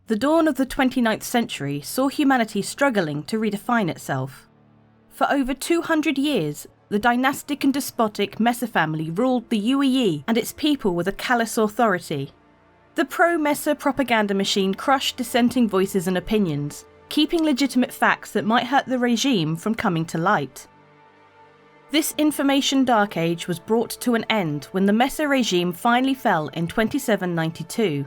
The dawn of the 29th century saw humanity struggling to redefine itself. For over 200 years, the dynastic and despotic Messer family ruled the UEE and its people with a callous authority. The pro-Messer propaganda machine crushed dissenting voices and opinions, keeping legitimate facts that might hurt the regime from coming to light. This information dark age was brought to an end when the Messer regime finally fell in 2792.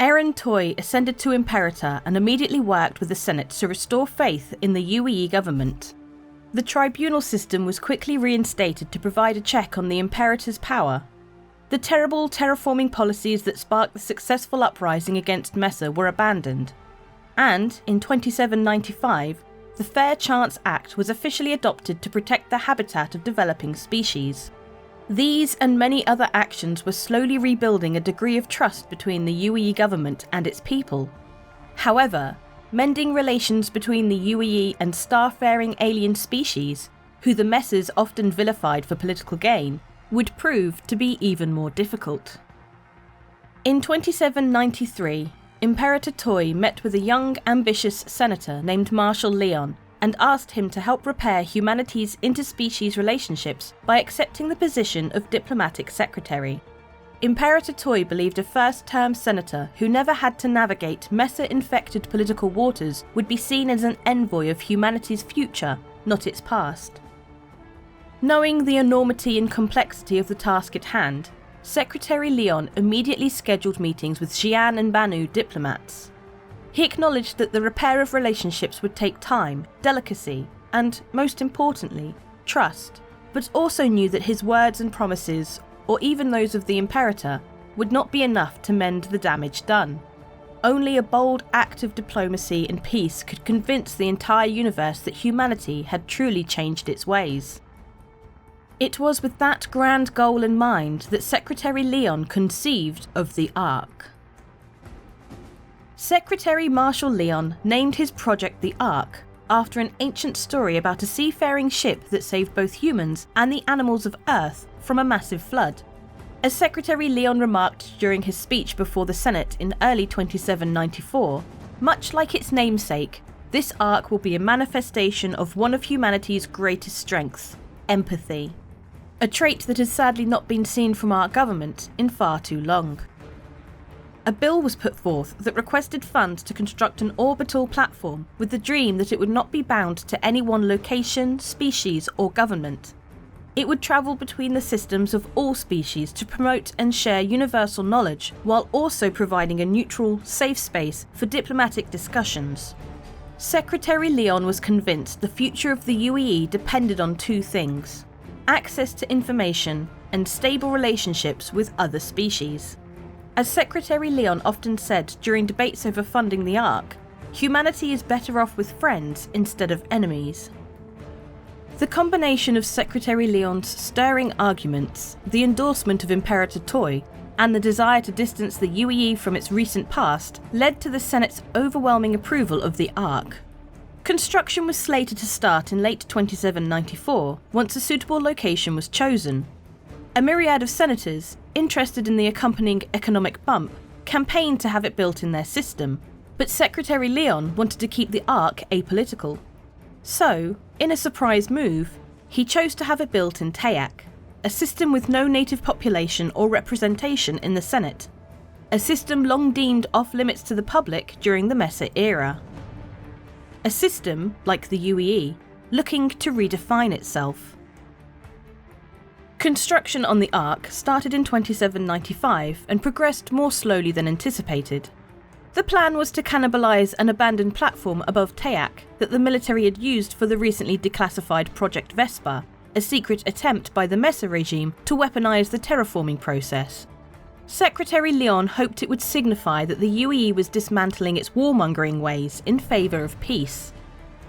Aaron Toy ascended to Imperator and immediately worked with the Senate to restore faith in the UEE government. The tribunal system was quickly reinstated to provide a check on the Imperator's power. The terrible terraforming policies that sparked the successful uprising against Messer were abandoned, and in 2795, the Fair Chance Act was officially adopted to protect the habitat of developing species. These and many other actions were slowly rebuilding a degree of trust between the UEE government and its people. However, mending relations between the UEE and star-faring alien species, who the Messers often vilified for political gain, would prove to be even more difficult. In 2793, Imperator Toy met with a young, ambitious senator named Marshal Leon and asked him to help repair humanity's interspecies relationships by accepting the position of diplomatic secretary. Imperator Toy believed a first-term senator who never had to navigate Messer-infected political waters would be seen as an envoy of humanity's future, not its past. Knowing the enormity and complexity of the task at hand, Secretary Leon immediately scheduled meetings with Xi'an and Banu diplomats. He acknowledged that the repair of relationships would take time, delicacy, and, most importantly, trust, but also knew that his words and promises, or even those of the Imperator, would not be enough to mend the damage done. Only a bold act of diplomacy and peace could convince the entire universe that humanity had truly changed its ways. It was with that grand goal in mind that Secretary Leon conceived of the Ark. Secretary Marshal Leon named his project the Ark after an ancient story about a seafaring ship that saved both humans and the animals of Earth from a massive flood. As Secretary Leon remarked during his speech before the Senate in early 2794, much like its namesake, this Ark will be a manifestation of one of humanity's greatest strengths, empathy. A trait that has sadly not been seen from our government in far too long. A bill was put forth that requested funds to construct an orbital platform with the dream that it would not be bound to any one location, species, or government. It would travel between the systems of all species to promote and share universal knowledge, while also providing a neutral, safe space for diplomatic discussions. Secretary Leon was convinced the future of the UEE depended on two things: access to information and stable relationships with other species. As Secretary Leon often said during debates over funding the Ark, humanity is better off with friends instead of enemies. The combination of Secretary Leon's stirring arguments, the endorsement of Imperator Toy, and the desire to distance the UEE from its recent past led to the Senate's overwhelming approval of the Ark. Construction was slated to start in late 2794 once a suitable location was chosen. A myriad of senators, interested in the accompanying economic bump, campaigned to have it built in their system, but Secretary Leon wanted to keep the Ark apolitical. So, in a surprise move, he chose to have it built in Tayak, a system with no native population or representation in the Senate, a system long deemed off-limits to the public during the Messer era. A system, like the UEE, looking to redefine itself. Construction on the Ark started in 2795 and progressed more slowly than anticipated. The plan was to cannibalise an abandoned platform above Tayak that the military had used for the recently declassified Project Vespa, a secret attempt by the Messer regime to weaponise the terraforming process. Secretary Leon hoped it would signify that the UEE was dismantling its warmongering ways in favour of peace.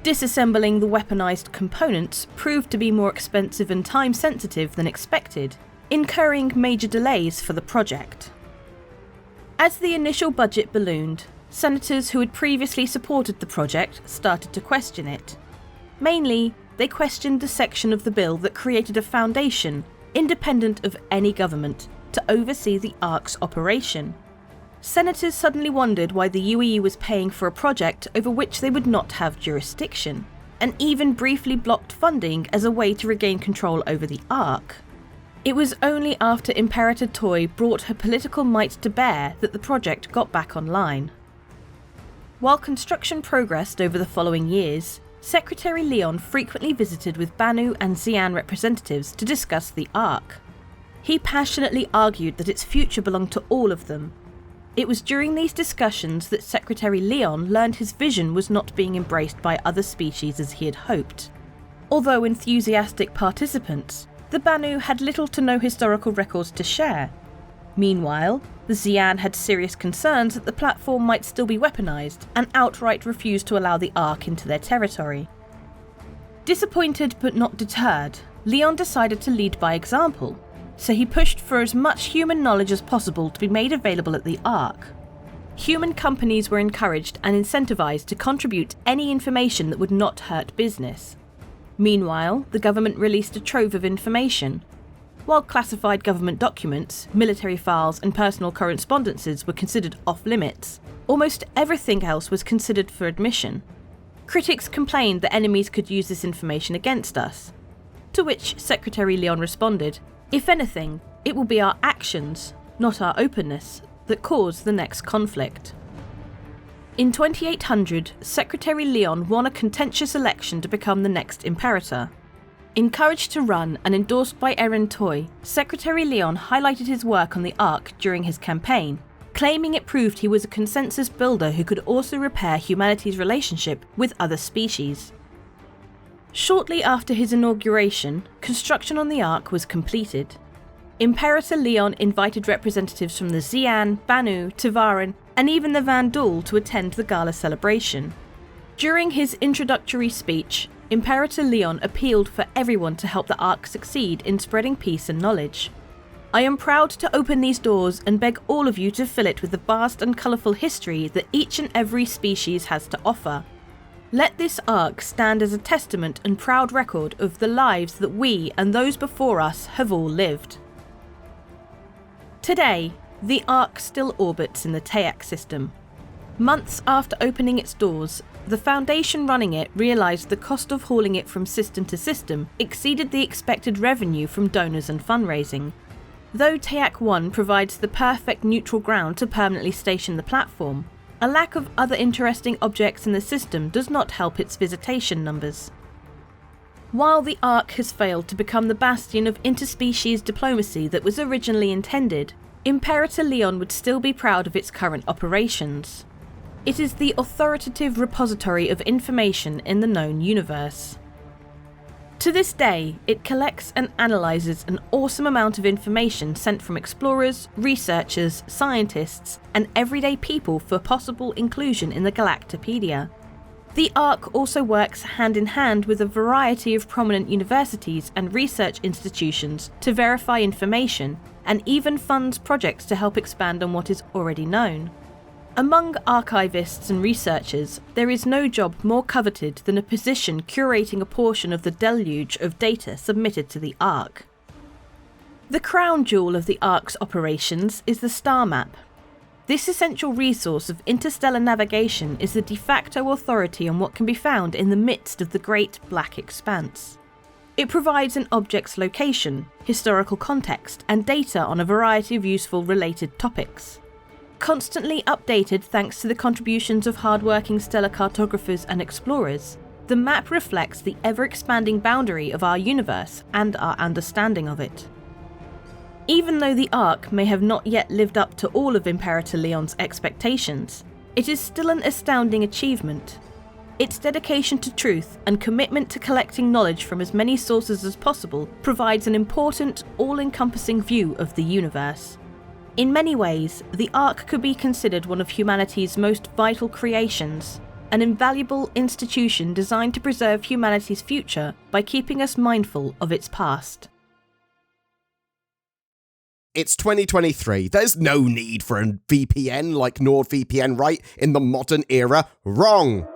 Disassembling the weaponised components proved to be more expensive and time-sensitive than expected, incurring major delays for the project. As the initial budget ballooned, senators who had previously supported the project started to question it. Mainly, they questioned the section of the bill that created a foundation, independent of any government, to oversee the Ark's operation. senators suddenly wondered why the UAE was paying for a project over which they would not have jurisdiction, and even briefly blocked funding as a way to regain control over the Ark. It was only after Imperator Toy brought her political might to bear that the project got back online. While construction progressed over the following years, Secretary Leon frequently visited with Banu and Xi'an representatives to discuss the Ark. He passionately argued that its future belonged to all of them. It was during these discussions that Secretary Leon learned his vision was not being embraced by other species as he had hoped. Although enthusiastic participants, the Banu had little to no historical records to share. Meanwhile, the Xi'an had serious concerns that the platform might still be weaponized and outright refused to allow the Ark into their territory. Disappointed but not deterred, Leon decided to lead by example, so he pushed for as much human knowledge as possible to be made available at the Ark. Human companies were encouraged and incentivized to contribute any information that would not hurt business. Meanwhile, the government released a trove of information. While classified government documents, military files and personal correspondences were considered off-limits, almost everything else was considered for admission. Critics complained that enemies could use this information against us. To which Secretary Leon responded, "If anything, it will be our actions, not our openness, that cause the next conflict." In 2800, Secretary Leon won a contentious election to become the next Imperator. Encouraged to run and endorsed by Eren Toy, Secretary Leon highlighted his work on the Ark during his campaign, claiming it proved he was a consensus builder who could also repair humanity's relationship with other species. Shortly after his inauguration, construction on the Ark was completed. Imperator Leon invited representatives from the Xi'an, Banu, Tevarin, and even the Vandal to attend the gala celebration. During his introductory speech, Imperator Leon appealed for everyone to help the Ark succeed in spreading peace and knowledge. "I am proud to open these doors and beg all of you to fill it with the vast and colourful history that each and every species has to offer. Let this Ark stand as a testament and proud record of the lives that we and those before us have all lived." Today, the Ark still orbits in the Tayak system. Months after opening its doors, the Foundation running it realised the cost of hauling it from system to system exceeded the expected revenue from donors and fundraising. Though Tayak 1 provides the perfect neutral ground to permanently station the platform, a lack of other interesting objects in the system does not help its visitation numbers. While the Ark has failed to become the bastion of interspecies diplomacy that was originally intended, Imperator Leon would still be proud of its current operations. It is the authoritative repository of information in the known universe. To this day, it collects and analyses an awesome amount of information sent from explorers, researchers, scientists, and everyday people for possible inclusion in the Galactopedia. The Ark also works hand in hand with a variety of prominent universities and research institutions to verify information, and even funds projects to help expand on what is already known. Among archivists and researchers, there is no job more coveted than a position curating a portion of the deluge of data submitted to the Ark. The crown jewel of the Ark's operations is the star map. This essential resource of interstellar navigation is the de facto authority on what can be found in the midst of the great black expanse. It provides an object's location, historical context, and data on a variety of useful related topics. Constantly updated thanks to the contributions of hard-working stellar cartographers and explorers, the map reflects the ever-expanding boundary of our universe and our understanding of it. Even though the Ark may have not yet lived up to all of Imperator Leon's expectations, it is still an astounding achievement. Its dedication to truth and commitment to collecting knowledge from as many sources as possible provides an important, all-encompassing view of the universe. In many ways, the Ark could be considered one of humanity's most vital creations, an invaluable institution designed to preserve humanity's future by keeping us mindful of its past. It's 2023. There's no need for a VPN like NordVPN, right? In the modern era. Wrong!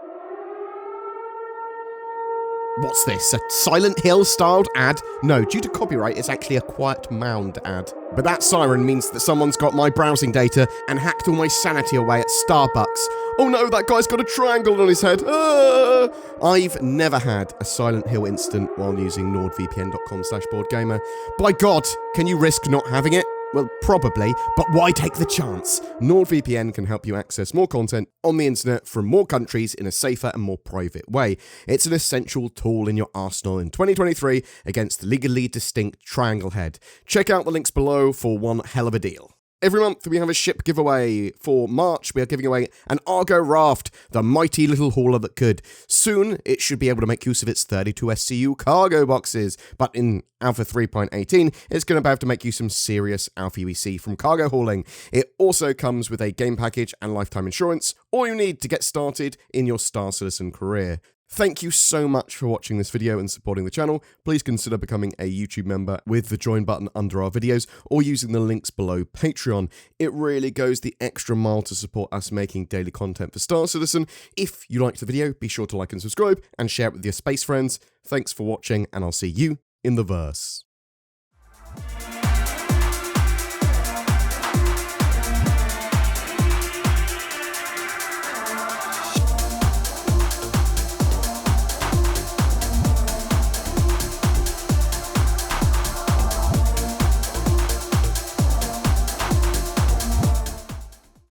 What's this, a Silent Hill styled ad? No, due to copyright, it's actually a Quiet Mound ad. But that siren means that someone's got my browsing data and hacked all my sanity away at Starbucks. Oh no, that guy's got a triangle on his head. Ah! I've never had a Silent Hill incident while using nordvpn.com/BoredGamer. By God, can you risk not having it? Well, probably, but why take the chance? NordVPN can help you access more content on the internet from more countries in a safer and more private way. It's an essential tool in your arsenal in 2023 against the legally distinct triangle head. Check out the links below for one hell of a deal. Every month we have a ship giveaway. For March, we are giving away an Argo Raft, the mighty little hauler that could. Soon, it should be able to make use of its 32 SCU cargo boxes, but in Alpha 3.18, it's going to be able to make you some serious Alpha UEC from cargo hauling. It also comes with a game package and lifetime insurance, all you need to get started in your Star Citizen career. Thank you so much for watching this video and supporting the channel. Please consider becoming a YouTube member with the join button under our videos or using the links below Patreon. It really goes the extra mile to support us making daily content for Star Citizen. If you liked the video, be sure to like and subscribe and share it with your space friends. Thanks for watching, and I'll see you in the verse.